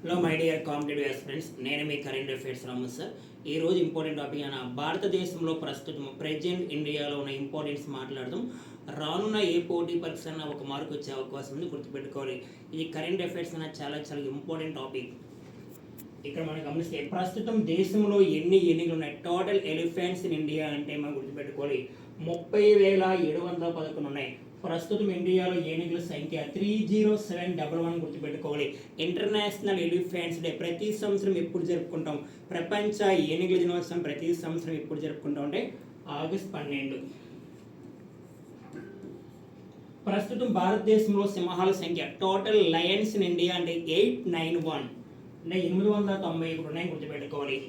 Hello my dear competitive aspirants, నేను మీ current affairs రాము sir. ఈరోజు important topic అయిన భారతదేశంలో ప్రస్తుతం ప్రెజెంట్ ఇండియాలో ఉన్న ఇంపార్టెన్స్ మాట్లాడదాం. రానున్న ఏ పోటీ పరీక్ష అన్న ఒక మార్కు వచ్చే అవకాశం ఉంది, గుర్తుపెట్టుకోవాలి. ఇది కరెంట్ అఫైర్స్ అన్న చాలా చాలా ఇంపార్టెంట్ టాపిక్. ఇక్కడ మనం గమనిస్తే ప్రస్తుతం దేశంలో ఎన్ని ఏనుగులు ఉన్నాయి, టోటల్ ఎలిఫెంట్స్ ఇన్ ఇండియా అంటే మనం గుర్తుపెట్టుకోవాలి 30,711 ఉన్నాయి. ప్రస్తుతం ఇండియాలో ఏనుగుల సంఖ్య 30711 గుర్తుపెట్టుకోవాలి. ఇంటర్నేషనల్ ఎలిఫెంట్స్ డే ప్రతి సంవత్సరం ఎప్పుడు జరుపుకుంటాం? ప్రపంచ ఏనుగుల దినోత్సవం ప్రతి సంవత్సరం ఎప్పుడు జరుపుకుంటాం అంటే ఆగస్ట్ 12. ప్రస్తుతం భారతదేశంలో సింహాల సంఖ్య టోటల్ లయన్స్ ఇన్ ఇండియా అంటే 891 అంటే 891 ఉన్నాయి, గుర్తుపెట్టుకోవాలి.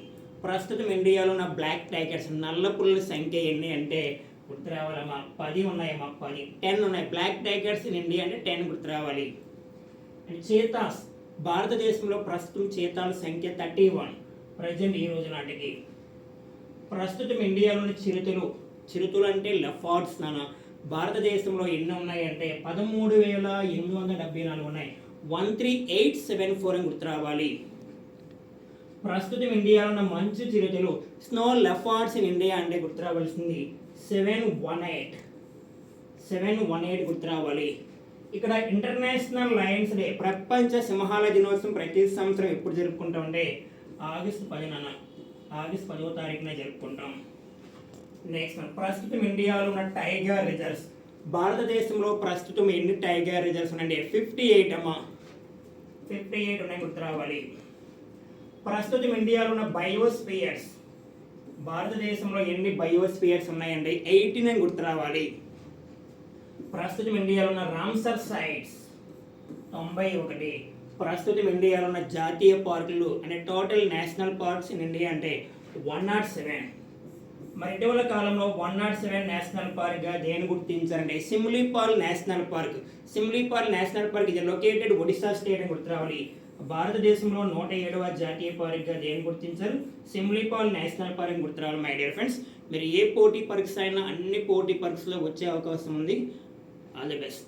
ప్రస్తుతం ఇండియాలో ఉన్న బ్లాక్ టైగర్స్ నల్ల పులుల సంఖ్య ఎన్ని అంటే గుర్తు రావాలమ్మా 10 ఉన్నాయమ్మా, 10 ఉన్నాయి. బ్లాక్ టైగర్స్ ఇన్ ఇండియా అంటే 10 గుర్తు రావాలి. అండ్ చీతాస్ భారతదేశంలో ప్రస్తుతం చీతాల సంఖ్య 31 ప్రజెంట్ ఈ రోజు నాటికి. ప్రస్తుతం ఇండియాలోని చిరుతలు అంటే లెఫార్డ్స్ నాన్న భారతదేశంలో ఎన్ని ఉన్నాయి అంటే 13,874 ఉన్నాయి. 13874 అని గుర్తు రావాలి. ప్రస్తుతం ఇండియాలో ఉన్న మంచు చిరుతలు స్నో లెఫార్డ్స్ ఇన్ ఇండియా అంటే గుర్తు రావాల్సింది 718 గుర్తు రావాలి. ఇక్కడ ఇంటర్నేషనల్ లయన్స్ డే ప్రపంచ సింహాల దినోత్సవం ప్రతి సంవత్సరం ఎప్పుడు జరుపుకుంటాం అంటే ఆగస్టు 10వ తారీఖున జరుపుకుంటాం. నెక్స్ట్ ప్రస్తుతం ఇండియాలో ఉన్న టైగర్ రిజర్వ్స్ భారతదేశంలో ప్రస్తుతం ఎన్ని టైగర్ రిజర్వ్స్ ఉన్నాయంటే 58 అమ్మా, 58 ఉన్నాయి, గుర్తు రావాలి. ప్రస్తుతం ఇండియాలో ఉన్న బయోస్పియర్స్ భారతదేశంలో ఎన్ని బయోస్పియర్స్ ఉన్నాయండి 18 అని గుర్తు రావాలి. ప్రస్తుతం ఇండియాలో ఉన్న రామ్సర్ సైట్స్ 91. ప్రస్తుతం ఇండియాలో ఉన్న జాతీయ పార్కులు అంటే total national parks in India అంటే 107. మరి ఇటీవల కాలంలో 107 నేషనల్ పార్క్గా దేని గుర్తించారంటే Simlipal national park. Simlipal national park ఇది లొకేటెడ్ ఒడిశా స్టేట్ అని గుర్తు రావాలి. భారతదేశంలో 107వ జాతీయ పార్క్గా దేని గుర్తించారు? సిమ్లీపాల్ నేషనల్ పార్క్ గుర్తు రావాలి. మై డియర్ ఫ్రెండ్స్, మీరు ఏ పోటీ పరీక్ష అయినా అన్ని పోటీ పరీక్షలో వచ్చే అవకాశం ఉంది. All the best.